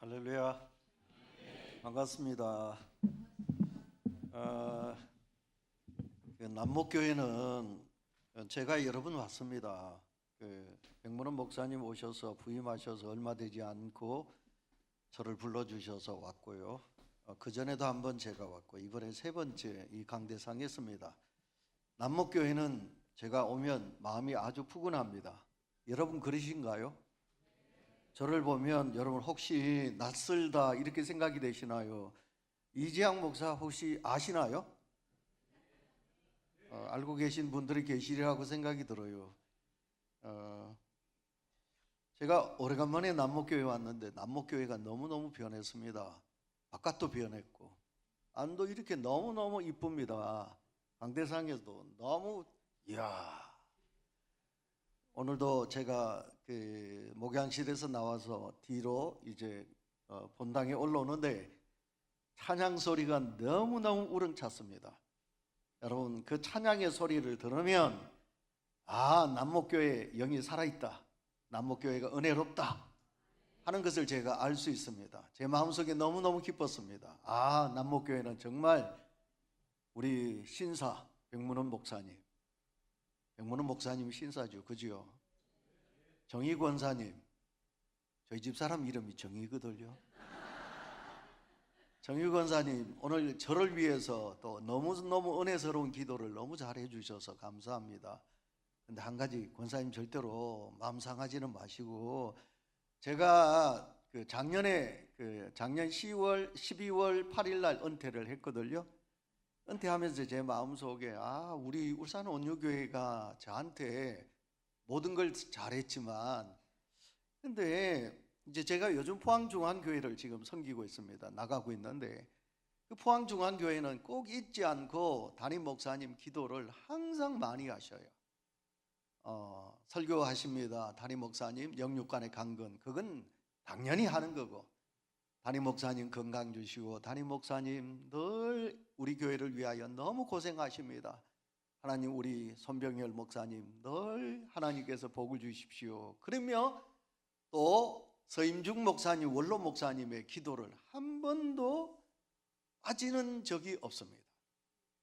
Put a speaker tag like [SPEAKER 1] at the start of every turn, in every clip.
[SPEAKER 1] 할렐루야. 반갑습니다. 남목교회는 제가 여러 번 왔습니다. 백문원 목사님 오셔서 부임하셔서 얼마 되지 않고 저를 불러주셔서 왔고요. 그 전에도 한번 제가 왔고 이번에 세 번째 이 강대상했습니다. 남목교회는 제가 오면 마음이 아주 푸근합니다. 여러분 그러신가요? 저를 보면 여러분 혹시 낯설다 이렇게 생각이 되시나요? 이재학 목사 혹시 아시나요? 알고 계신 분들이 계시리라고 생각이 들어요. 제가 오래간만에 남목교회 왔는데 남목교회가 너무너무 변했습니다. 바깥도 변했고 안도 이렇게 너무너무 이쁩니다. 강대상에도 너무 이야. 오늘도 제가 목양실에서 나와서 뒤로 이제 본당에 올라오는데 찬양 소리가 너무너무 우렁찼습니다. 여러분 그 찬양의 소리를 들으면 남목교회 영이 살아있다, 남목교회가 은혜롭다 하는 것을 제가 알 수 있습니다. 제 마음속에 너무너무 기뻤습니다. 남목교회는 정말 우리 신사 백문원 목사님, 백문원 목사님이 신사죠, 그죠? 정희 권사님, 저희 집사람 이름이 정희거든요. 정희 권사님 오늘 저를 위해서 또 너무너무 은혜스러운 기도를 너무 잘해 주셔서 감사합니다. 근데 한 가지, 권사님 절대로 마음 상하지는 마시고, 제가 작년 12월 8일 날 은퇴를 했거든요. 은퇴하면서 제 마음속에 우리 울산 온유교회가 저한테 모든 걸 잘했지만, 근데 이제 제가 요즘 포항중앙교회를 지금 섬기고 있습니다. 나가고 있는데 그 포항중앙교회는 꼭 잊지 않고 담임 목사님 기도를 항상 많이 하셔요. 설교하십니다. 담임 목사님 영육간의 강건, 그건 당연히 하는 거고, 담임 목사님 건강 주시고, 담임 목사님 늘 우리 교회를 위하여 너무 고생하십니다. 하나님 우리 손병열 목사님 늘 하나님께서 복을 주십시오. 그러며 또 서임중 목사님, 원로 목사님의 기도를 한 번도 빠지는 적이 없습니다.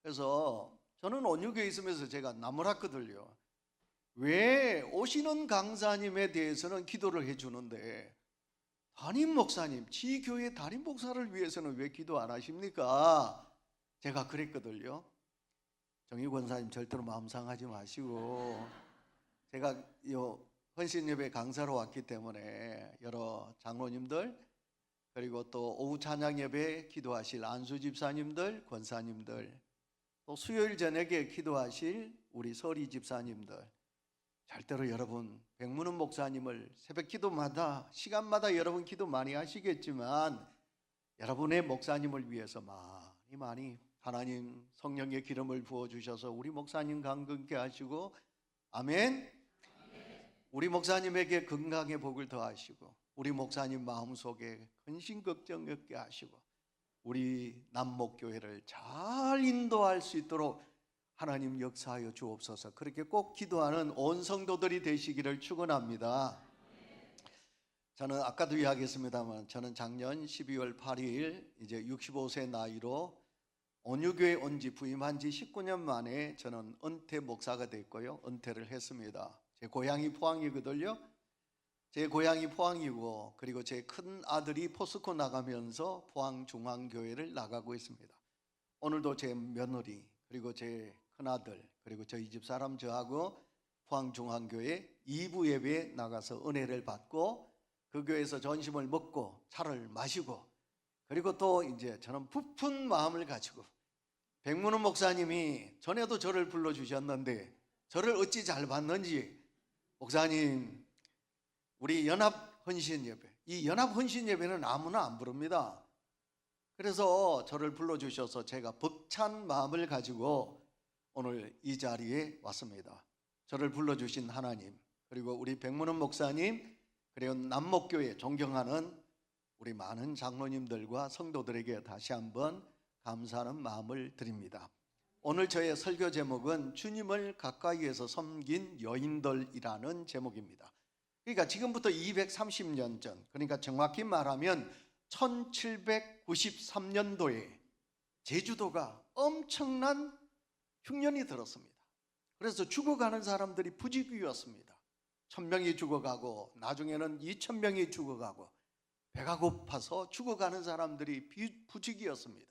[SPEAKER 1] 그래서 저는 온유교에 있으면서 제가 나무랐거든요. 왜 오시는 강사님에 대해서는 기도를 해주는데 담임 목사님, 지교회 담임 목사를 위해서는 왜 기도 안 하십니까? 제가 그랬거든요. 정희 권사님 절대로 마음 상하지 마시고, 제가 헌신예배 강사로 왔기 때문에 여러 장로님들, 그리고 또 오후 찬양예배 기도하실 안수 집사님들, 권사님들, 또 수요일 저녁에 기도하실 우리 서리 집사님들, 절대로 여러분 백문원 목사님을 새벽 기도마다 시간마다 여러분 기도 많이 하시겠지만, 여러분의 목사님을 위해서 많이 하나님 성령의 기름을 부어주셔서 우리 목사님 강건케 하시고, 아멘. 우리 목사님에게 건강의 복을 더하시고, 우리 목사님 마음속에 근심 걱정 없게 하시고, 우리 남목교회를 잘 인도할 수 있도록 하나님 역사하여 주옵소서. 그렇게 꼭 기도하는 온 성도들이 되시기를 축원합니다. 저는 아까도 이야기했습니다만, 저는 작년 12월 8일 이제 65세 나이로 온유교회 온 지 부임한 지 19년 만에 저는 은퇴 목사가 됐고요. 은퇴를 했습니다. 제 고향이 포항이거든요. 제 고향이 포항이고, 그리고 제 큰 아들이 포스코 나가면서 포항중앙교회를 나가고 있습니다. 오늘도 제 며느리, 그리고 제 큰아들, 그리고 저희 집사람 저하고 포항중앙교회 2부 예배에 나가서 은혜를 받고, 그 교회에서 전심을 먹고 차를 마시고, 그리고 또 이제 저는 부푼 마음을 가지고, 백문원 목사님이 전에도 저를 불러주셨는데 저를 어찌 잘 봤는지, 목사님 우리 연합 헌신 예배, 이 연합 헌신 예배는 아무나 안 부릅니다. 그래서 저를 불러주셔서 제가 벅찬 마음을 가지고 오늘 이 자리에 왔습니다. 저를 불러주신 하나님, 그리고 우리 백문원 목사님, 그리고 남목교회 존경하는 우리 많은 장로님들과 성도들에게 다시 한번 감사하는 마음을 드립니다. 오늘 저의 설교 제목은 주님을 가까이에서 섬긴 여인들이라는 제목입니다. 그러니까 지금부터 230년 전, 그러니까 정확히 말하면 1793년도에 제주도가 엄청난 흉년이 들었습니다. 그래서 죽어가는 사람들이 부지기였습니다. 1000명이 죽어가고 나중에는 2000명이 죽어가고 배가 고파서 죽어가는 사람들이 부지기였습니다.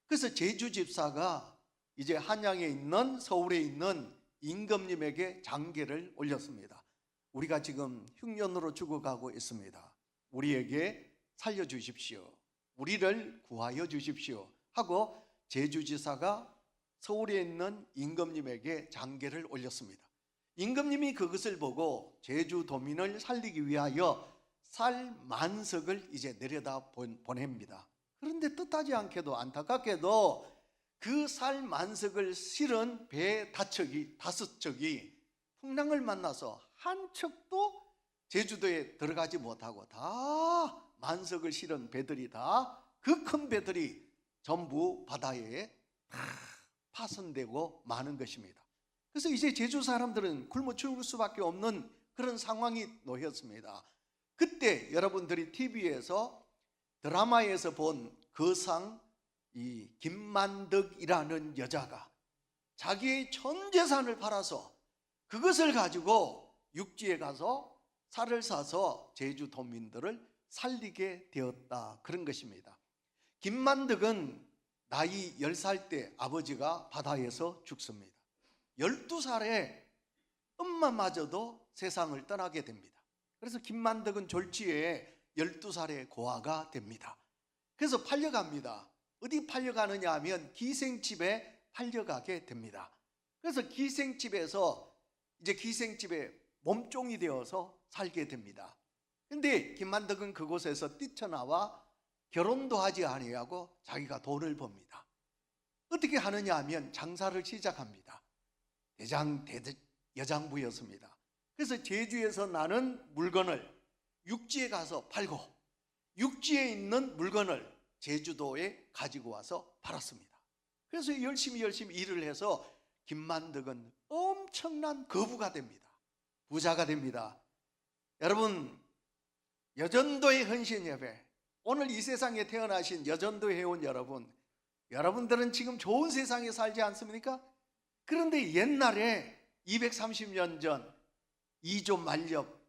[SPEAKER 1] 그래서 제주 집사가 이제 한양에 있는, 서울에 있는 임금님에게 장계를 올렸습니다. 우리가 지금 흉년으로 죽어가고 있습니다. 우리에게 살려주십시오. 우리를 구하여 주십시오 하고 제주지사가 서울에 있는 임금님에게 장계를 올렸습니다. 임금님이 그것을 보고 제주도민을 살리기 위하여 쌀 만석을 이제 내려다 보냅니다. 그런데 뜻하지 않게도 안타깝게도 그 쌀 만석을 실은 배 5척이 풍랑을 만나서 한 척도 제주도에 들어가지 못하고 다 만석을 실은 배들이 다 그 큰 배들이 전부 바다에 다 파손되고 마는 것입니다. 그래서 이제 제주 사람들은 굶어 죽을 수밖에 없는 그런 상황이 놓였습니다. 그때 여러분들이 TV에서 드라마에서 본 거상 이 김만덕이라는 여자가 자기의 전 재산을 팔아서 그것을 가지고 육지에 가서 쌀을 사서 제주도민들을 살리게 되었다, 그런 것입니다. 김만덕은 나이 10살 때 아버지가 바다에서 죽습니다. 12살에 엄마마저도 세상을 떠나게 됩니다. 그래서 김만덕은 졸지에 12살에 고아가 됩니다. 그래서 팔려갑니다. 어디 팔려가느냐 하면 기생집에 팔려가게 됩니다. 그래서 기생집에서 이제 기생집에 몸종이 되어서 살게 됩니다. 근데 김만덕은 그곳에서 뛰쳐나와 결혼도 하지 아니하고 자기가 돈을 법니다. 어떻게 하느냐 하면 장사를 시작합니다. 여장부였습니다. 그래서 제주에서 나는 물건을 육지에 가서 팔고 육지에 있는 물건을 제주도에 가지고 와서 팔았습니다. 그래서 열심히 일을 해서 김만덕은 엄청난 거부가 됩니다. 부자가 됩니다. 여러분, 여전도의 헌신 예배, 오늘 이 세상에 태어나신 여전도 회원 여러분, 여러분들은 지금 좋은 세상에 살지 않습니까? 그런데 옛날에 230년 전 이조 만렵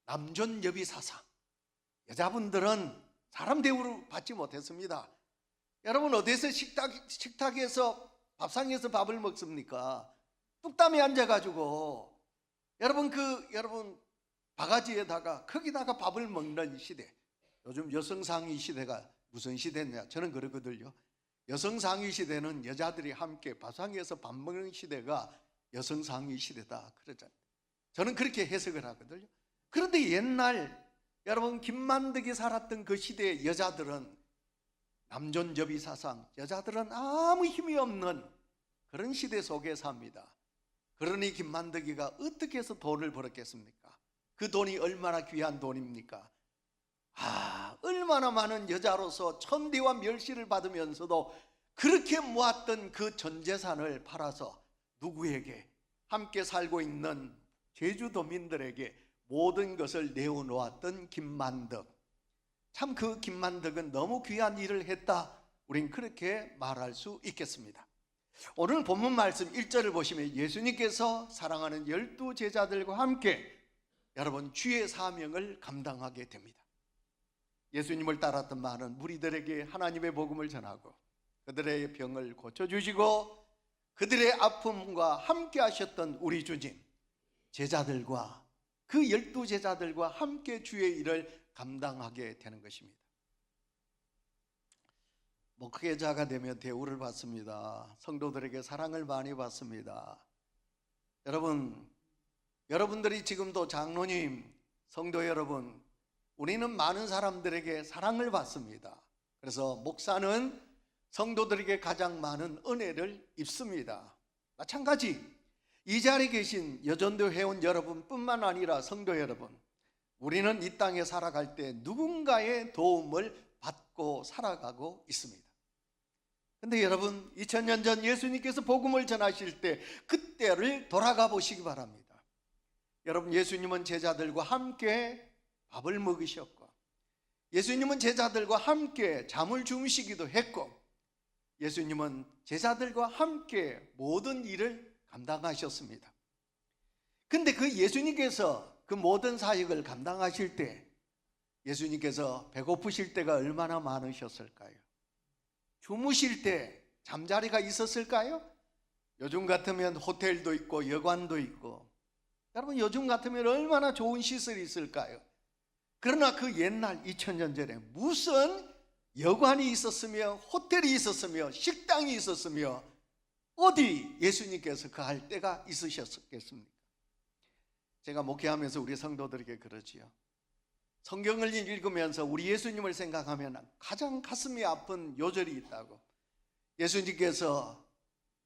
[SPEAKER 1] 남존여비 사상, 여자분들은 사람 대우를 받지 못했습니다. 여러분, 어디서 식탁에서 밥상에서 밥을 먹습니까? 뚝담에 앉아가지고 여러분 바가지에다가 거기다가 밥을 먹는 시대. 요즘 여성상위 시대가 무슨 시대냐? 저는 그러거든요. 여성상위 시대는 여자들이 함께 밥상에서 밥 먹는 시대가 여성상위 시대다, 그러잖아요. 저는 그렇게 해석을 하거든요. 그런데 옛날 여러분 김만덕이 살았던 그 시대의 여자들은 남존여비 사상, 여자들은 아무 힘이 없는 그런 시대 속에 삽니다. 그러니 김만덕이가 어떻게 해서 돈을 벌었겠습니까? 그 돈이 얼마나 귀한 돈입니까? 얼마나 많은 여자로서 천대와 멸시를 받으면서도 그렇게 모았던 그 전 재산을 팔아서 누구에게? 함께 살고 있는 제주도민들에게 모든 것을 내어놓았던 김만덕. 참 그 김만덕은 너무 귀한 일을 했다, 우린 그렇게 말할 수 있겠습니다. 오늘 본문 말씀 1절을 보시면 예수님께서 사랑하는 12제자들과 함께 여러분 주의 사명을 감당하게 됩니다. 예수님을 따랐던 많은 무리들에게 하나님의 복음을 전하고 그들의 병을 고쳐주시고 그들의 아픔과 함께 하셨던 우리 주님, 제자들과 그 12제자들과 함께 주의 일을 감당하게 되는 것입니다. 목회자가 되면 대우를 받습니다. 성도들에게 사랑을 많이 받습니다. 여러분들이 지금도 장로님, 성도 여러분, 우리는 많은 사람들에게 사랑을 받습니다. 그래서 목사는 성도들에게 가장 많은 은혜를 입습니다. 마찬가지 이 자리에 계신 여전도 회원 여러분뿐만 아니라 성도 여러분, 우리는 이 땅에 살아갈 때 누군가의 도움을 받고 살아가고 있습니다. 근데 여러분, 2000년 전 예수님께서 복음을 전하실 때 그때를 돌아가 보시기 바랍니다. 여러분, 예수님은 제자들과 함께 밥을 먹으셨고 예수님은 제자들과 함께 잠을 주무시기도 했고, 예수님은 제자들과 함께 모든 일을 감당하셨습니다. 근데 그 예수님께서 그 모든 사역을 감당하실 때 예수님께서 배고프실 때가 얼마나 많으셨을까요? 주무실 때 잠자리가 있었을까요? 요즘 같으면 호텔도 있고 여관도 있고, 여러분 요즘 같으면 얼마나 좋은 시설이 있을까요? 그러나 그 옛날 2000년 전에 무슨 여관이 있었으며 호텔이 있었으며 식당이 있었으며 어디 예수님께서 그 할 때가 있으셨겠습니까? 제가 목회하면서 우리 성도들에게 그러지요. 성경을 읽으면서 우리 예수님을 생각하면 가장 가슴이 아픈 요절이 있다고. 예수님께서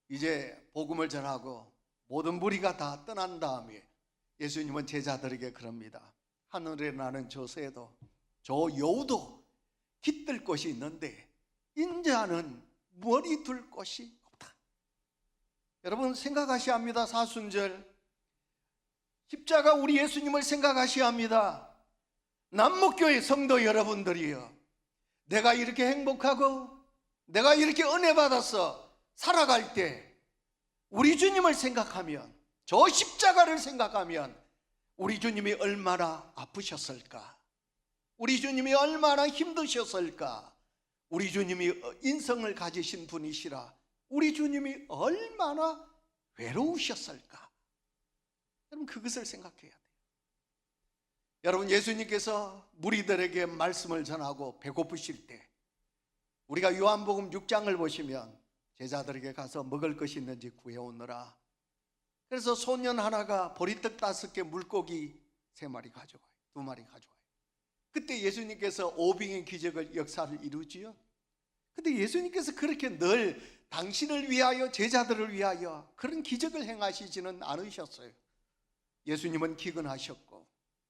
[SPEAKER 1] 이제 복음을 전하고 모든 무리가 다 떠난 다음에 예수님은 제자들에게 그럽니다. 하늘에 나는 저 새도 저 여우도 깃들 곳이 있는데 인자는 머리 둘 곳이 없다. 여러분 생각하셔야 합니다. 사순절 십자가 우리 예수님을 생각하셔야 합니다. 남목교회 성도 여러분들이요, 내가 이렇게 행복하고 내가 이렇게 은혜 받아서 살아갈 때 우리 주님을 생각하면, 저 십자가를 생각하면 우리 주님이 얼마나 아프셨을까, 우리 주님이 얼마나 힘드셨을까, 우리 주님이 인성을 가지신 분이시라 우리 주님이 얼마나 외로우셨을까. 여러분 그것을 생각해야 돼요. 여러분 예수님께서 무리들에게 말씀을 전하고 배고프실 때, 우리가 요한복음 6장을 보시면 제자들에게 가서 먹을 것이 있는지 구해오느라, 그래서 소년 하나가 보리떡 5개 물고기 3마리 가져와요. 2마리 가져와요. 그때 예수님께서 오병의 기적을 역사를 이루지요. 근데 예수님께서 그렇게 늘 당신을 위하여 제자들을 위하여 그런 기적을 행하시지는 않으셨어요. 예수님은 기근하셨고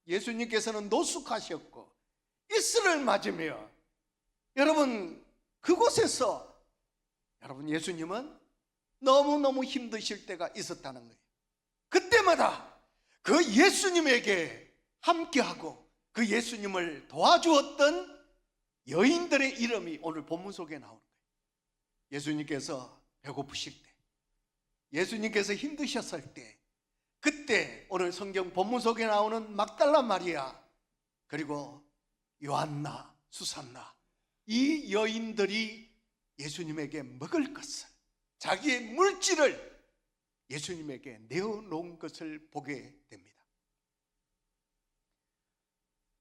[SPEAKER 1] 예수님께서는 노숙하셨고 이슬을 맞으며, 여러분 그곳에서 여러분 예수님은 너무너무 힘드실 때가 있었다는 거예요. 그때마다 그 예수님에게 함께하고 그 예수님을 도와주었던 여인들의 이름이 오늘 본문 속에 나오는 거예요. 예수님께서 배고프실 때, 예수님께서 힘드셨을 때, 그때 오늘 성경 본문 속에 나오는 막달라 마리아 그리고 요한나, 수산나, 이 여인들이 예수님에게 먹을 것을, 자기의 물질을 예수님에게 내어놓은 것을 보게 됩니다.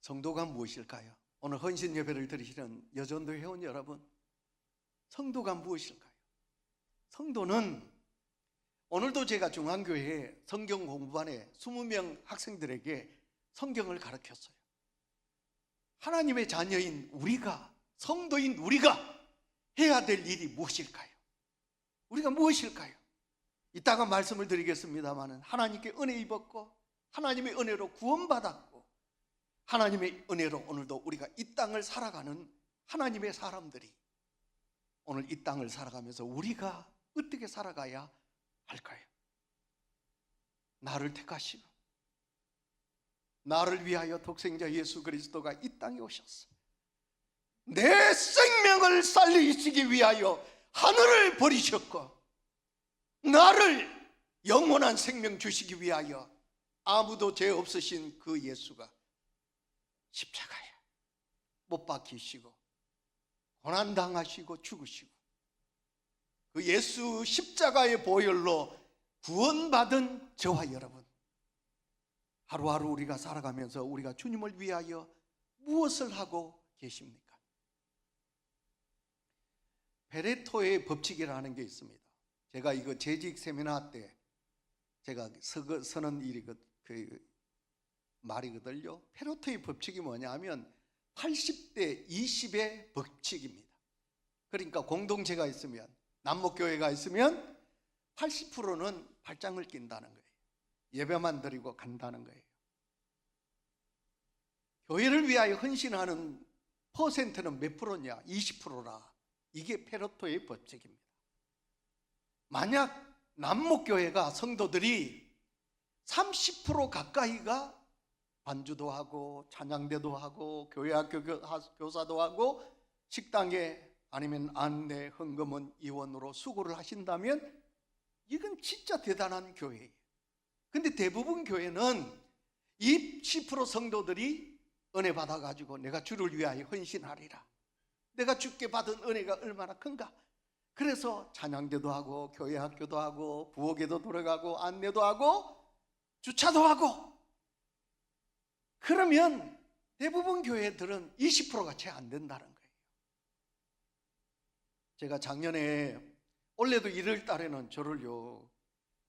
[SPEAKER 1] 성도가 무엇일까요? 오늘 헌신 예배를 드리시는 여전도 회원 여러분, 성도가 무엇일까요? 성도는, 오늘도 제가 중앙교회에 성경 공부반에 20명 학생들에게 성경을 가르쳤어요. 하나님의 자녀인 우리가, 성도인 우리가 해야 될 일이 무엇일까요? 우리가 무엇일까요? 이따가 말씀을 드리겠습니다마는 하나님께 은혜 입었고 하나님의 은혜로 구원받았고 하나님의 은혜로 오늘도 우리가 이 땅을 살아가는 하나님의 사람들이 오늘 이 땅을 살아가면서 우리가 어떻게 살아가야 할까요? 나를 택하시고 나를 위하여 독생자 예수 그리스도가 이 땅에 오셨어. 내 생명을 살리시기 위하여 하늘을 버리셨고 나를 영원한 생명 주시기 위하여 아무도 죄 없으신 그 예수가 십자가에 못 박히시고 고난당하시고 죽으시고 그 예수 십자가의 보혈로 구원받은 저와 여러분, 하루하루 우리가 살아가면서 우리가 주님을 위하여 무엇을 하고 계십니까? 페레토의 법칙이라는 게 있습니다. 제가 이거 재직 세미나 때 제가 서는 일이 그 말이거든요. 페레토의 법칙이 뭐냐면 80대 20의 법칙입니다. 그러니까 공동체가 있으면, 남목교회가 있으면 80%는 발장을 낀다는 거예요. 예배만 드리고 간다는 거예요. 교회를 위하여 헌신하는 퍼센트는 몇 프로냐? 20%라. 이게 페레토의 법칙입니다. 만약 남목교회가 성도들이 30% 가까이가 반주도 하고 찬양대도 하고 교회학교 교사도 하고 식당에 아니면 안내 헌금은 이원으로 수고를 하신다면 이건 진짜 대단한 교회예요. 근데 대부분 교회는 이 10% 성도들이 은혜 받아가지고 내가 주를 위하여 헌신하리라, 내가 주께 받은 은혜가 얼마나 큰가, 그래서 찬양대도 하고 교회학교도 하고 부엌에도 들어가고 안내도 하고 주차도 하고, 그러면 대부분 교회들은 20%가 채 안 된다는 거예요. 제가 작년에, 올해도 1월 달에는 저를요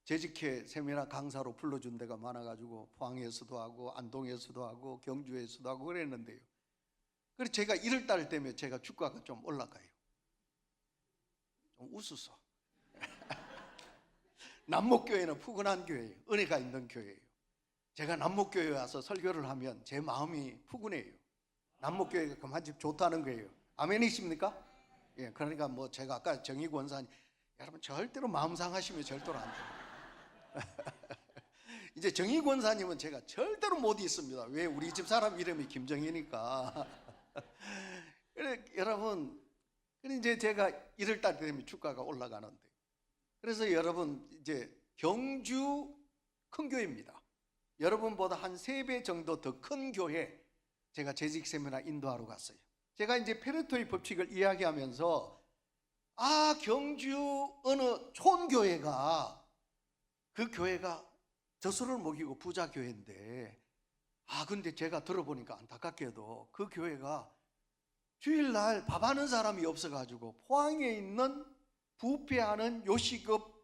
[SPEAKER 1] 재직회 세미나 강사로 불러준 데가 많아가지고 포항에서도 하고 안동에서도 하고 경주에서도 하고 그랬는데요, 그래서 제가 1월 달 되면 제가 주가가 좀 올라가요. 좀 웃으소. 남목교회는 푸근한 교회예요. 은혜가 있는 교회예요. 제가 남목교회에 와서 설교를 하면 제 마음이 푸근해요. 남목교회가 그만큼 좋다는 거예요. 아멘이십니까? 예, 그러니까 뭐 제가 아까 정희 권사님, 여러분 절대로 마음 상하시면 절대로 안 돼요. 이제 정희 권사님은 제가 절대로 못 있습니다. 왜? 우리 집 사람 이름이 김정희니까. 그래, 여러분, 그래 이제 제가 1월 달 되면 주가가 올라가는데, 그래서 여러분 이제 경주 큰 교회입니다. 여러분보다 한 3배 정도 더 큰 교회 제가 재직 세미나 인도하러 갔어요. 제가 이제 페레토의 법칙을 이야기하면서 경주 어느 촌교회가, 그 교회가 젖소를 먹이고 부자 교회인데, 근데 제가 들어보니까 안타깝게도 그 교회가 주일날 밥하는 사람이 없어가지고 포항에 있는 뷔페하는 요식업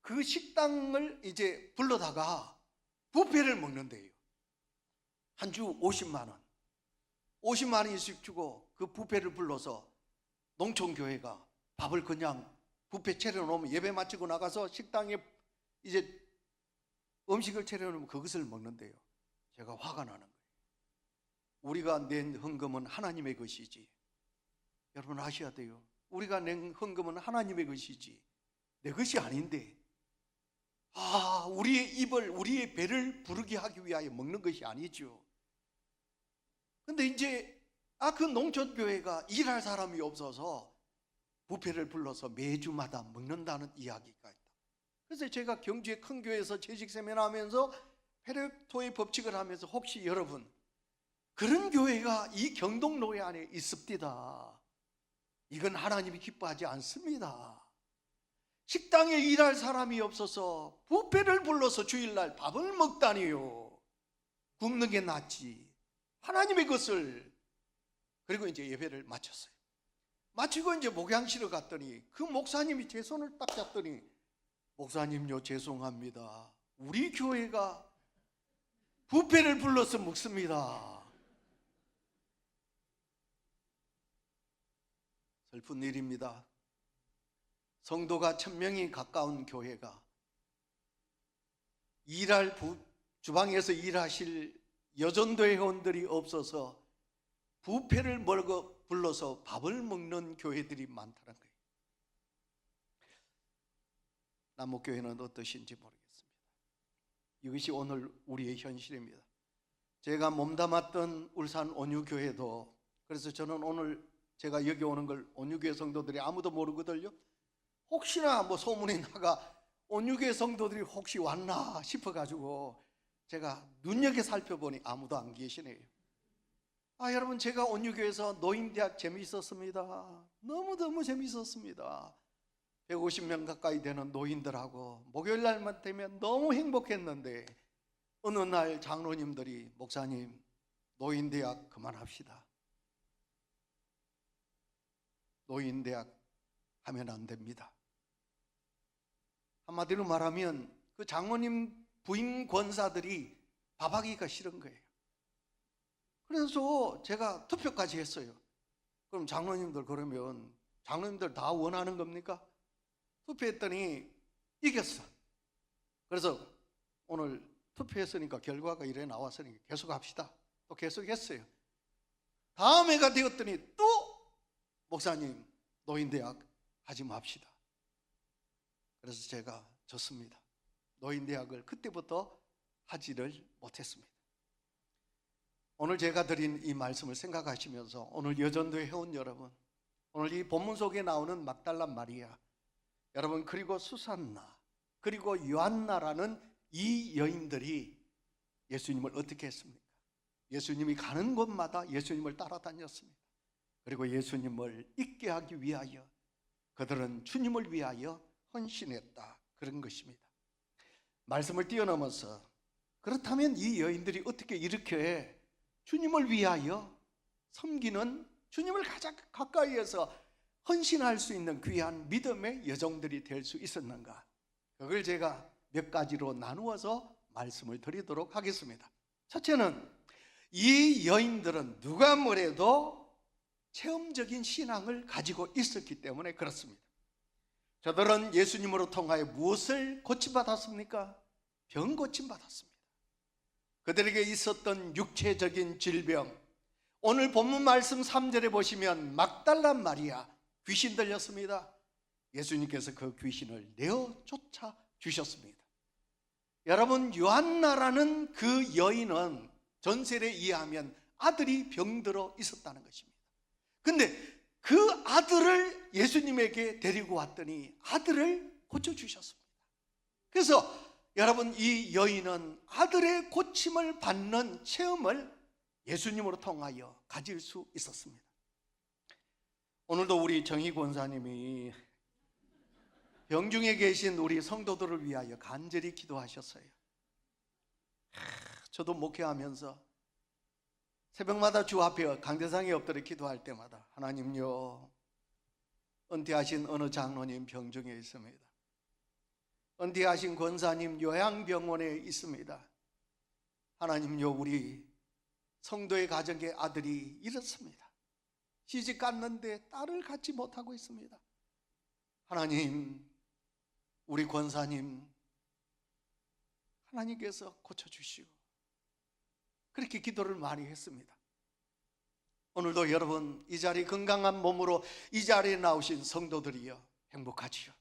[SPEAKER 1] 그 식당을 이제 불러다가 뷔페를 먹는데요. 한 주 50만 원, 50만 원씩 주고 그 뷔페를 불러서 농촌교회가 밥을 그냥 뷔페 차려놓으면 예배 마치고 나가서 식당에 이제 음식을 차려놓으면 그것을 먹는데요. 제가 화가 나는 거예요. 우리가 낸 헌금은 하나님의 것이지, 여러분 아셔야 돼요. 우리가 낸 헌금은 하나님의 것이지 내 것이 아닌데, 우리의 입을, 우리의 배를 부르게 하기 위하여 먹는 것이 아니죠. 근데 이제 그 농촌교회가 일할 사람이 없어서 뷔페를 불러서 매주마다 먹는다는 이야기가 있다. 그래서 제가 경주의 큰 교회에서 재직 세미나 하면서 페레토의 법칙을 하면서, 혹시 여러분 그런 교회가 이 경동로회 안에 있습니다. 이건 하나님이 기뻐하지 않습니다. 식당에 일할 사람이 없어서 뷔페를 불러서 주일날 밥을 먹다니요. 굶는 게 낫지. 하나님의 것을. 그리고 이제 예배를 마쳤어요. 마치고 이제 목양실을 갔더니 그 목사님이 제 손을 딱 잡더니, 목사님요, 죄송합니다. 우리 교회가 뷔페를 불러서 먹습니다. 슬픈 일입니다. 성도가 1000명이 가까운 교회가 주방에서 일하실 여전도 회원들이 없어서 뷔페를 불러서 밥을 먹는 교회들이 많다는 거예요. 남목교회는 어떠신지 모르겠습니다. 이것이 오늘 우리의 현실입니다. 제가 몸담았던 울산 온유교회도, 그래서 저는 오늘 제가 여기 오는 걸 온유교회 성도들이 아무도 모르거든요. 혹시나 뭐 소문이 나가 온유교회 성도들이 혹시 왔나 싶어가지고 제가 눈여겨 살펴보니 아무도 안 계시네요. 여러분, 제가 온유교회에서 노인대학 재미있었습니다. 너무너무 재미있었습니다. 150명 가까이 되는 노인들하고 목요일 날만 되면 너무 행복했는데, 어느 날 장로님들이, 목사님, 노인대학 그만합시다. 노인대학 하면 안 됩니다. 한마디로 말하면 그 장로님 부임 권사들이 밥하기가 싫은 거예요. 그래서 제가 투표까지 했어요. 그럼 장로님들, 그러면 장로님들 다 원하는 겁니까? 투표했더니 이겼어. 그래서 오늘 투표했으니까 결과가 이래 나왔으니까 계속 합시다. 또 계속 했어요. 다음 해가 되었더니 또 목사님, 노인대학 하지 맙시다. 그래서 제가 졌습니다. 노인대학을 그때부터 하지를 못했습니다. 오늘 제가 드린 이 말씀을 생각하시면서 오늘 여전도에 해온 여러분, 오늘 이 본문 속에 나오는 막달라 마리아 여러분, 그리고 수산나, 그리고 요한나라는 이 여인들이 예수님을 어떻게 했습니까? 예수님이 가는 곳마다 예수님을 따라다녔습니다. 그리고 예수님을 잊게 하기 위하여 그들은 주님을 위하여 헌신했다, 그런 것입니다. 말씀을 뛰어넘어서 그렇다면 이 여인들이 어떻게 이렇게 주님을 위하여 섬기는, 주님을 가장 가까이에서 헌신할 수 있는 귀한 믿음의 여종들이 될 수 있었는가? 그걸 제가 몇 가지로 나누어서 말씀을 드리도록 하겠습니다. 첫째는 이 여인들은 누가 뭐래도 체험적인 신앙을 가지고 있었기 때문에 그렇습니다. 저들은 예수님으로 통하여 무엇을 고침받았습니까? 병 고침받았습니다. 그들에게 있었던 육체적인 질병, 오늘 본문 말씀 3절에 보시면 막달라 마리아, 귀신 들렸습니다. 예수님께서 그 귀신을 내어 쫓아 주셨습니다. 여러분, 요한나라는 그 여인은 전설에 의하면 아들이 병들어 있었다는 것입니다. 근데 그 아들을 예수님에게 데리고 왔더니 아들을 고쳐주셨습니다. 그래서 여러분, 이 여인은 아들의 고침을 받는 체험을 예수님으로 통하여 가질 수 있었습니다. 오늘도 우리 정희 권사님이 병중에 계신 우리 성도들을 위하여 간절히 기도하셨어요. 저도 목회하면서 새벽마다 주 앞에 강대상에 엎드려 기도할 때마다 하나님요, 은퇴하신 어느 장로님 병중에 있습니다. 은퇴하신 권사님 요양병원에 있습니다. 하나님요, 우리 성도의 가정의 아들이 이렇습니다. 시집 갔는데 딸을 갖지 못하고 있습니다. 하나님, 우리 권사님 하나님께서 고쳐주시오. 그렇게 기도를 많이 했습니다. 오늘도 여러분, 이 자리 건강한 몸으로 이 자리에 나오신 성도들이여 행복하지요.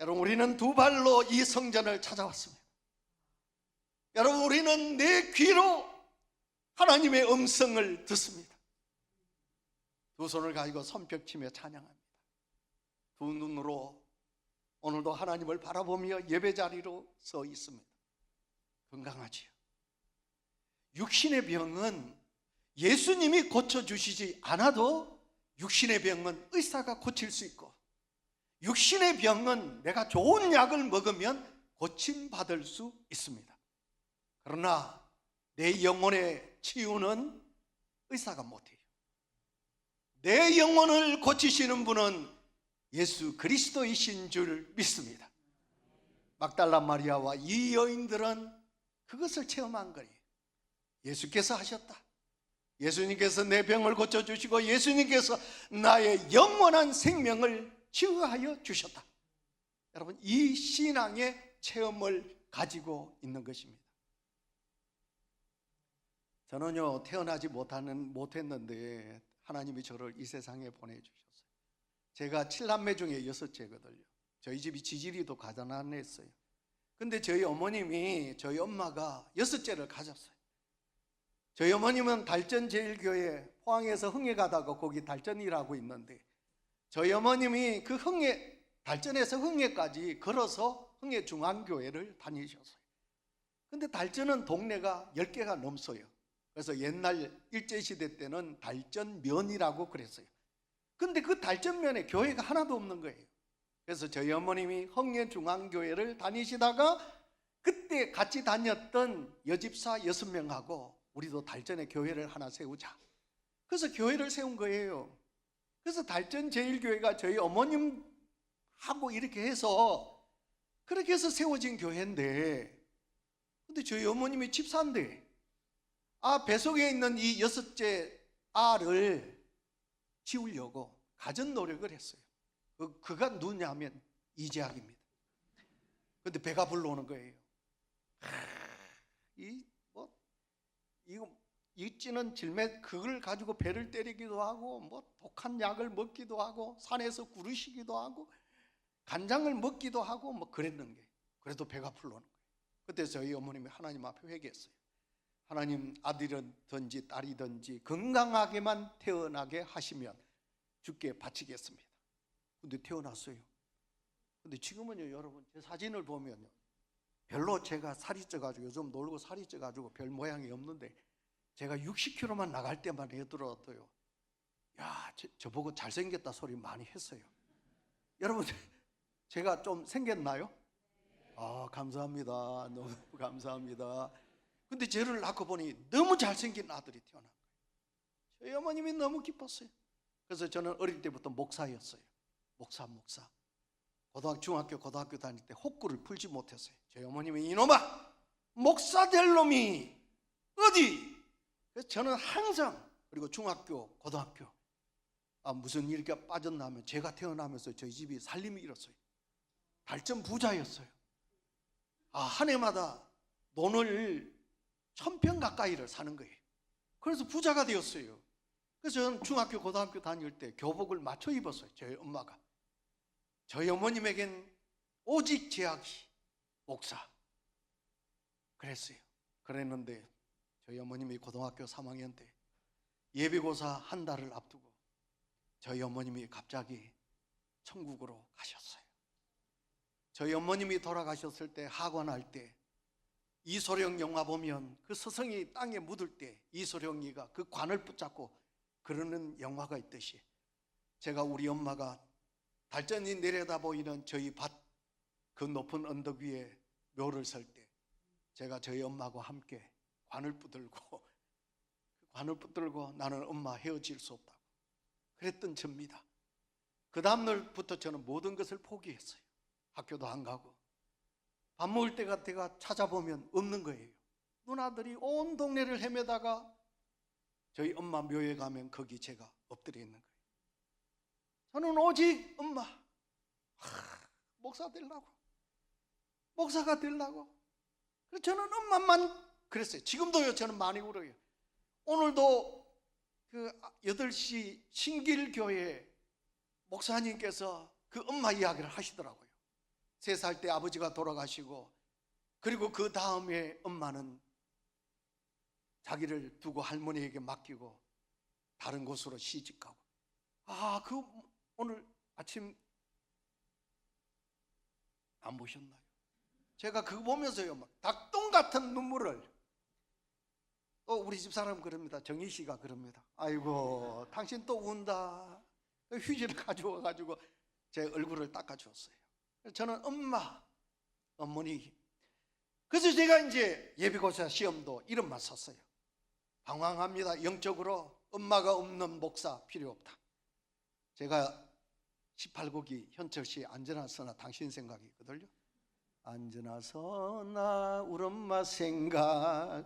[SPEAKER 1] 여러분, 우리는 두 발로 이 성전을 찾아왔습니다. 여러분, 우리는 내 귀로 하나님의 음성을 듣습니다. 두 손을 가지고 손뼉치며 찬양합니다. 두 눈으로 오늘도 하나님을 바라보며 예배 자리로 서 있습니다. 건강하지요. 육신의 병은 예수님이 고쳐주시지 않아도 육신의 병은 의사가 고칠 수 있고, 육신의 병은 내가 좋은 약을 먹으면 고침받을 수 있습니다. 그러나 내 영혼의 치유는 의사가 못해요. 내 영혼을 고치시는 분은 예수 그리스도이신 줄 믿습니다. 막달라 마리아와 이 여인들은 그것을 체험한 거예요. 예수께서 하셨다. 예수님께서 내 병을 고쳐주시고 예수님께서 나의 영원한 생명을 치유하여 주셨다. 여러분, 이 신앙의 체험을 가지고 있는 것입니다. 저는요, 태어나지 못했는데 하나님이 저를 이 세상에 보내주셨어요. 제가 7남매 중에 6째거든요. 저희 집이 지지리도 가난했어요. 근데 저희 어머님이, 저희 엄마가 6째를 가졌어요. 저희 어머님은 달전제일교회 포항에서 흥에 가다가 거기 달전이라고 있는데, 저희 어머님이 그 달전에서 흥에까지 걸어서 흥에 중앙교회를 다니셨어요. 근데 달전은 동네가 10개가 넘어요. 그래서 옛날 일제시대 때는 달전면이라고 그랬어요. 근데 그 달전면에 교회가 하나도 없는 거예요. 그래서 저희 어머님이 흥에 중앙교회를 다니시다가 그때 같이 다녔던 여집사 6명하고 우리도 달전에 교회를 하나 세우자. 그래서 교회를 세운 거예요. 그래서 달전제일교회가 저희 어머님하고 이렇게 해서 그렇게 해서 세워진 교회인데, 근데 저희 어머님이 집사인데 뱃속에 있는 이 6째 알을 지우려고 가전 노력을 했어요. 그가 누구냐면 이재학입니다. 근데 배가 불러오는 거예요. 이 찌는 질매, 그걸 가지고 배를 때리기도 하고 독한 약을 먹기도 하고 산에서 구르시기도 하고 간장을 먹기도 하고 그랬는 게, 그래도 배가 불러오는 거예요. 그때 저희 어머님이 하나님 앞에 회개했어요. 하나님 아들이든지 딸이든지 건강하게만 태어나게 하시면 주께 바치겠습니다. 근데 태어났어요. 근데 지금은요, 여러분, 제 사진을 보면요, 별로 제가 살이 쪄가지고, 요즘 놀고 살이 쪄가지고 별 모양이 없는데, 제가 60kg만 나갈 때만 해더라도요, 야, 저보고 잘생겼다 소리 많이 했어요. 여러분, 제가 좀 생겼나요? 아, 감사합니다. 너무 감사합니다. 근데 저를 낳고 보니 너무 잘생긴 아들이 태어난 거예요. 저희 어머님이 너무 기뻤어요. 그래서 저는 어릴 때부터 목사였어요. 목사. 중학교, 고등학교 다닐 때 혹구를 풀지 못했어요. 저희 어머님이 이놈아, 목사 될 놈이 어디? 그래서 저는 항상, 그리고 중학교, 고등학교, 무슨 일이 빠졌나면 제가 태어나면서 저희 집이 살림이 일었어요. 발전 부자였어요. 한 해마다 돈을 1000평 가까이를 사는 거예요. 그래서 부자가 되었어요. 그래서 저는 중학교, 고등학교 다닐 때 교복을 맞춰 입었어요. 저희 엄마가. 저희 어머님에겐 오직 제약이 목사. 그랬는데 저희 어머님이 고등학교 3학년 때 예비고사 한 달을 앞두고 저희 어머님이 갑자기 천국으로 가셨어요. 저희 어머님이 돌아가셨을 때, 하관할 때, 이소룡 영화 보면 그 스승이 땅에 묻을 때 이소룡이가 그 관을 붙잡고 그러는 영화가 있듯이, 제가 우리 엄마가 달전이 내려다 보이는 저희 밭 그 높은 언덕 위에 묘를 설 때 제가 저희 엄마하고 함께 관을 붙들고 나는 엄마 헤어질 수 없다고 그랬던 접니다. 그 다음날부터 저는 모든 것을 포기했어요. 학교도 안 가고 밥 먹을 때가 제가 찾아보면 없는 거예요. 누나들이 온 동네를 헤매다가 저희 엄마 묘에 가면 거기 제가 엎드려 있는 거예요. 저는 오직 엄마, 목사가 되려고. 그래서 저는 엄마만 그랬어요. 지금도요, 저는 많이 울어요. 오늘도 그 8시 신길교회 목사님께서 그 엄마 이야기를 하시더라고요. 3살 때 아버지가 돌아가시고, 그리고 그 다음에 엄마는 자기를 두고 할머니에게 맡기고 다른 곳으로 시집가고. 오늘 아침 안 보셨나요? 제가 그거 보면서요, 막 닭똥 같은 눈물을. 또 우리 집사람 그럽니다. 정희 씨가 그럽니다. 아이고, 당신 또 운다. 휴지를 가져와가지고 제 얼굴을 닦아주었어요. 저는 어머니. 그래서 제가 이제 예비고사 시험도 이름만 썼어요. 방황합니다. 영적으로 엄마가 없는 목사 필요 없다. 제가 18곡이 현철씨 안전하 서나 당신 생각이거든요. 안전하 서나 우리 엄마 생각,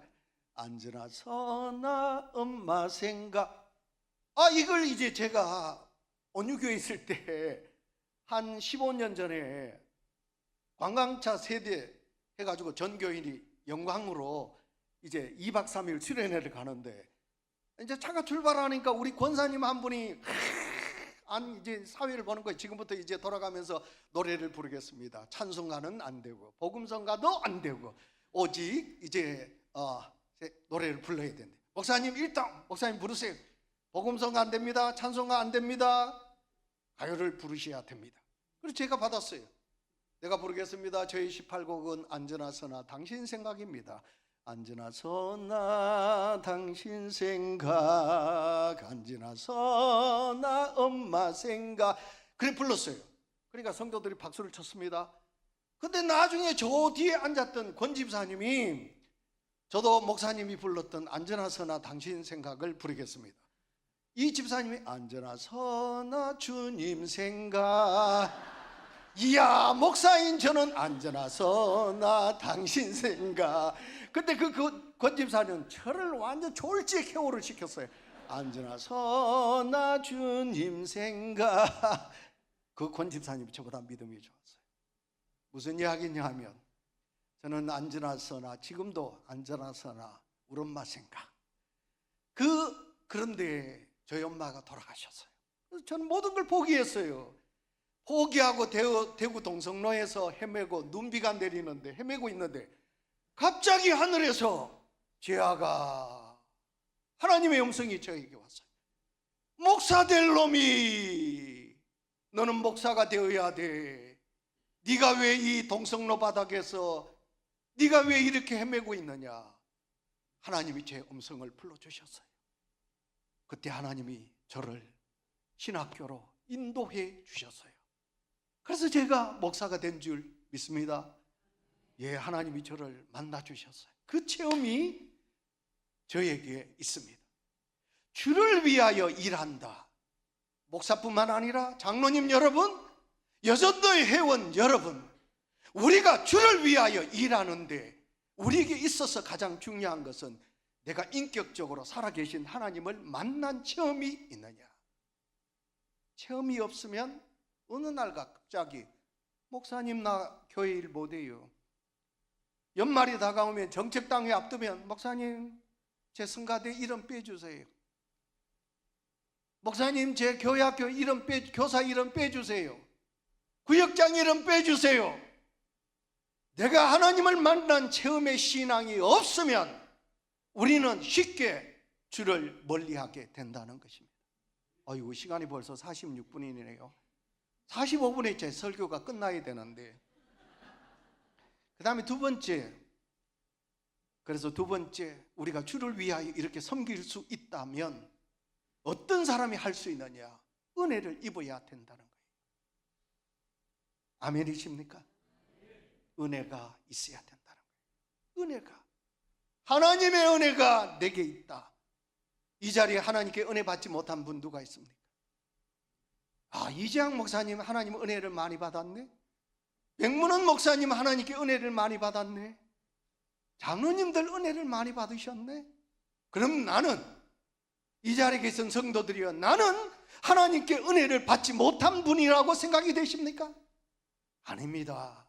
[SPEAKER 1] 안전하 서나 엄마 생각. 이걸 이제 제가 온유교회 있을 때 한 15년 전에 관광차 세대 해가지고 전 교인이 영광으로 이제 2박 3일 수련회를 가는데, 이제 차가 출발하니까 우리 권사님 한 분이 이제 사회를 보는 거예요. 지금부터 이제 돌아가면서 노래를 부르겠습니다. 찬송가는 안 되고 복음성가도 안 되고 오직 이제 노래를 불러야 된대. 목사님 목사님 부르세요. 복음성가 안 됩니다. 찬송가 안 됩니다. 가요를 부르셔야 됩니다. 그래서 제가 받았어요. 내가 부르겠습니다. 저희 18곡은 안전하 서나 당신 생각입니다. 안전하 서나 당신 생각, 안전하 서나 엄마 생각. 그래 불렀어요. 그러니까 성도들이 박수를 쳤습니다. 근데 나중에 저 뒤에 앉았던 권 집사님이 저도 목사님이 불렀던 안전하 서나 당신 생각을 부르겠습니다. 이 집사님이 안전하 서나 주님 생각. 이야, 목사인 저는 안전하 서나 당신 생각. 근데 권 집사는 저를 완전 졸지에 케어를 시켰어요. 안전하 서나 주님 생각. 그 권 집사님이 저보다 믿음이 좋았어요. 무슨 이야기냐 하면, 저는 안전하 서나, 지금도 안전하 서나 우리 엄마 생각. 그런데 저희 엄마가 돌아가셨어요. 그래서 저는 모든 걸 포기했어요. 포기하고 대구 동성로에서 헤매고, 눈비가 내리는데 헤매고 있는데 갑자기 하늘에서 지아가 하나님의 음성이 저에게 왔어요. 목사 될 놈이 너는 목사가 되어야 돼. 네가 왜 이 동성로 바닥에서 네가 왜 이렇게 헤매고 있느냐. 하나님이 제 음성을 불러주셨어요. 그때 하나님이 저를 신학교로 인도해 주셨어요. 그래서 제가 목사가 된 줄 믿습니다. 예, 하나님이 저를 만나 주셨어요. 그 체험이 저에게 있습니다. 주를 위하여 일한다. 목사뿐만 아니라 장로님 여러분, 여전도의 회원 여러분, 우리가 주를 위하여 일하는데 우리에게 있어서 가장 중요한 것은 내가 인격적으로 살아계신 하나님을 만난 체험이 있느냐. 체험이 없으면 어느 날 갑자기 목사님 나 교회 일 못해요. 연말이 다가오면 정책당회 앞두면 목사님 제 성가대 이름 빼주세요. 목사님 제 교회학교 이름 교사 이름 빼주세요. 구역장 이름 빼주세요. 내가 하나님을 만난 체험의 신앙이 없으면 우리는 쉽게 주를 멀리하게 된다는 것입니다. 아이고, 시간이 벌써 46분이네요 45분에 제 설교가 끝나야 되는데. 그 다음에 두 번째, 그래서 두 번째, 우리가 주를 위하여 이렇게 섬길 수 있다면 어떤 사람이 할 수 있느냐? 은혜를 입어야 된다는 거예요. 아멘이십니까? 은혜가 있어야 된다는 거예요. 은혜가, 하나님의 은혜가 내게 있다. 이 자리에 하나님께 은혜 받지 못한 분 누가 있습니까? 이재학 목사님 하나님 은혜를 많이 받았네. 백문원 목사님 하나님께 은혜를 많이 받았네. 장로님들 은혜를 많이 받으셨네. 그럼 나는, 이 자리에 계신 성도들이여, 나는 하나님께 은혜를 받지 못한 분이라고 생각이 되십니까? 아닙니다.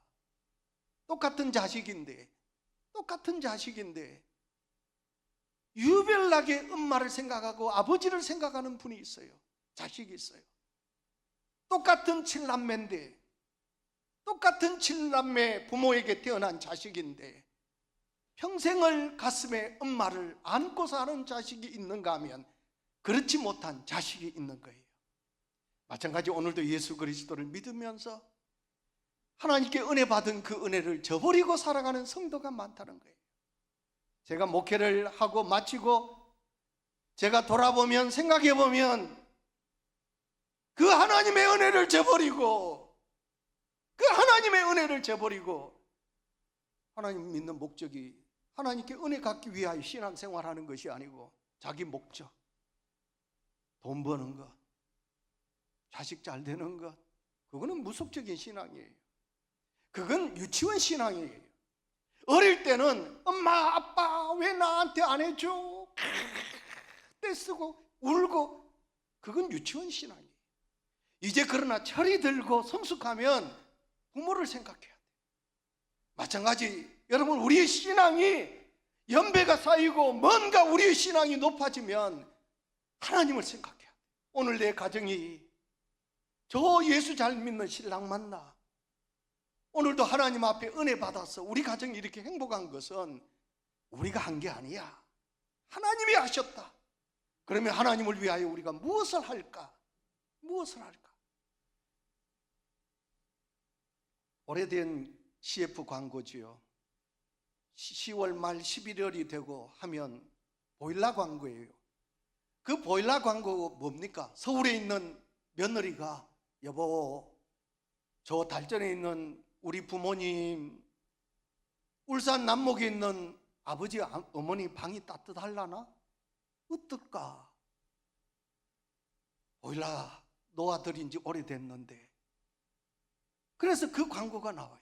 [SPEAKER 1] 똑같은 자식인데 유별나게 엄마를 생각하고 아버지를 생각하는 분이 있어요. 자식이 있어요. 똑같은 칠남매인데, 똑같은 칠남매 부모에게 태어난 자식인데 평생을 가슴에 엄마를 안고 사는 자식이 있는가 하면 그렇지 못한 자식이 있는 거예요. 마찬가지 오늘도 예수 그리스도를 믿으면서 하나님께 은혜 받은 그 은혜를 저버리고 살아가는 성도가 많다는 거예요. 제가 목회를 하고 마치고 제가 돌아보면, 생각해보면 그 하나님의 은혜를 저버리고, 그 하나님의 은혜를 저버리고 하나님 믿는 목적이 하나님께 은혜 갖기 위하여 신앙생활하는 것이 아니고 자기 목적, 돈 버는 것, 자식 잘 되는 것, 그거는 무속적인 신앙이에요. 그건 유치원 신앙이에요. 어릴 때는 엄마 아빠 왜 나한테 안 해줘? 떼쓰고 울고, 그건 유치원 신앙이에요. 이제 그러나 철이 들고 성숙하면 부모를 생각해야 돼요. 마찬가지 여러분, 우리의 신앙이 연배가 쌓이고 뭔가 우리의 신앙이 높아지면 하나님을 생각해야 돼요. 오늘 내 가정이 저 예수 잘 믿는 신랑 만나, 오늘도 하나님 앞에 은혜 받아서 우리 가정이 이렇게 행복한 것은 우리가 한 게 아니야. 하나님이 하셨다. 그러면 하나님을 위하여 우리가 무엇을 할까? 무엇을 할까? 오래된 CF 광고지요. 10월 말 11월이 되고 하면 보일러 광고예요. 그 보일러 광고 뭡니까? 서울에 있는 며느리가, 여보, 저 달전에 있는 우리 부모님, 울산 남목에 있는 아버지 어머니 방이 따뜻하려나? 어떨까? 보일러 놓아드린 지 오래됐는데. 그래서 그 광고가 나와요.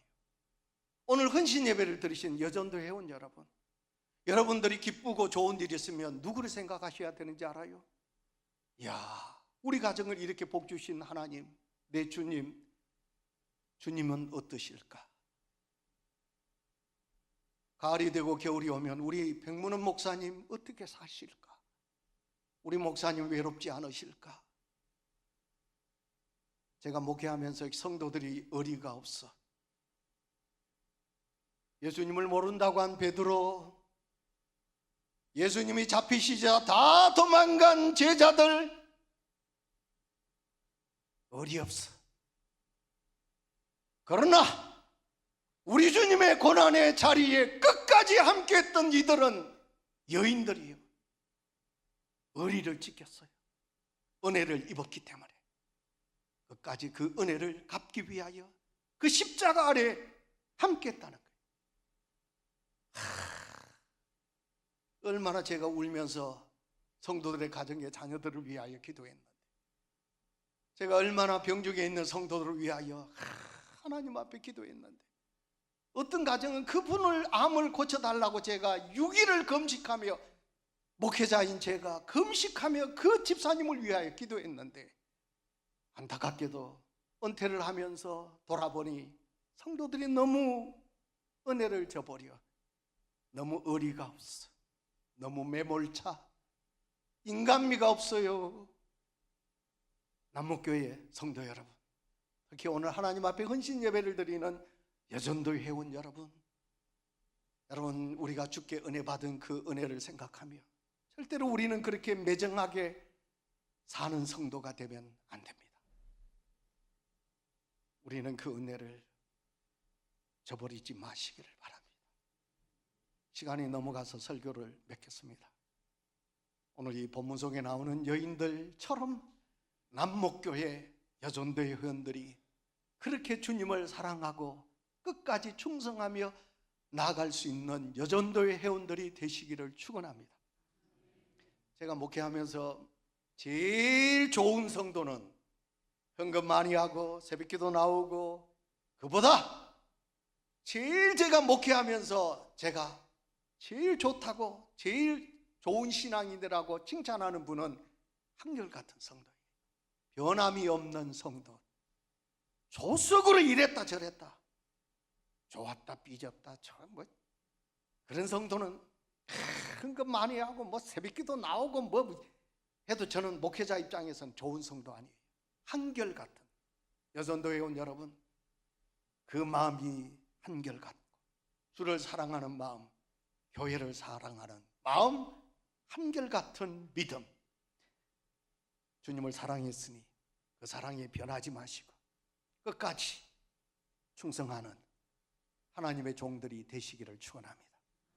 [SPEAKER 1] 오늘 헌신 예배를 드리신 여전도 회원 여러분, 여러분들이 기쁘고 좋은 일이 있으면 누구를 생각하셔야 되는지 알아요? 이야, 우리 가정을 이렇게 복 주신 하나님, 내 주님, 주님은 어떠실까? 가을이 되고 겨울이 오면 우리 백문원 목사님 어떻게 사실까? 우리 목사님 외롭지 않으실까? 제가 목회하면서 성도들이 어리가 없어. 예수님을 모른다고 한 베드로, 예수님이 잡히시자 다 도망간 제자들 어리 없어. 그러나 우리 주님의 고난의 자리에 끝까지 함께했던 이들은 여인들이요, 의리를 지켰어요. 은혜를 입었기 때문에 끝까지 그 은혜를 갚기 위하여 그 십자가 아래 함께했다는 거예요. 얼마나 제가 울면서 성도들의 가정의 자녀들을 위하여 기도했는데, 제가 얼마나 병중에 있는 성도들을 위하여 하나님 앞에 기도했는데, 어떤 가정은 그분을 암을 고쳐달라고 제가 6일을 금식하며, 목회자인 제가 금식하며 그 집사님을 위하여 기도했는데, 안타깝게도 은퇴를 하면서 돌아보니 성도들이 너무 은혜를 저버려, 너무 의리가 없어, 너무 매몰차, 인간미가 없어요. 남목교회 성도 여러분, 특히 오늘 하나님 앞에 헌신 예배를 드리는 여전도의 회원 여러분, 우리가 주께 은혜 받은 그 은혜를 생각하며 절대로 우리는 그렇게 매정하게 사는 성도가 되면 안 됩니다. 우리는 그 은혜를 저버리지 마시기를 바랍니다. 시간이 넘어가서 설교를 맺겠습니다. 오늘 이 본문 속에 나오는 여인들처럼 남목교회 여전도의 회원들이 그렇게 주님을 사랑하고 끝까지 충성하며 나아갈 수 있는 여전도의 회원들이 되시기를 축원합니다. 제가 목회하면서 제일 좋은 성도는 헌금 많이 하고 새벽기도 나오고, 그보다 제일 제가 목회하면서 제가 제일 좋다고, 제일 좋은 신앙인이라고 칭찬하는 분은 한결같은 성도예요. 변함이 없는 성도. 조석으로 이랬다 저랬다, 좋았다 삐졌다, 그런 성도는 헌금 많이 하고 뭐 새벽기도 나오고 뭐 해도 저는 목회자 입장에서는 좋은 성도 아니에요. 한결같은 여전도에 온 여러분, 그 마음이 한결같고, 주를 사랑하는 마음, 교회를 사랑하는 마음, 한결같은 믿음, 주님을 사랑했으니 그 사랑에 변하지 마시고 끝까지 충성하는 하나님의 종들이 되시기를 축원합니다.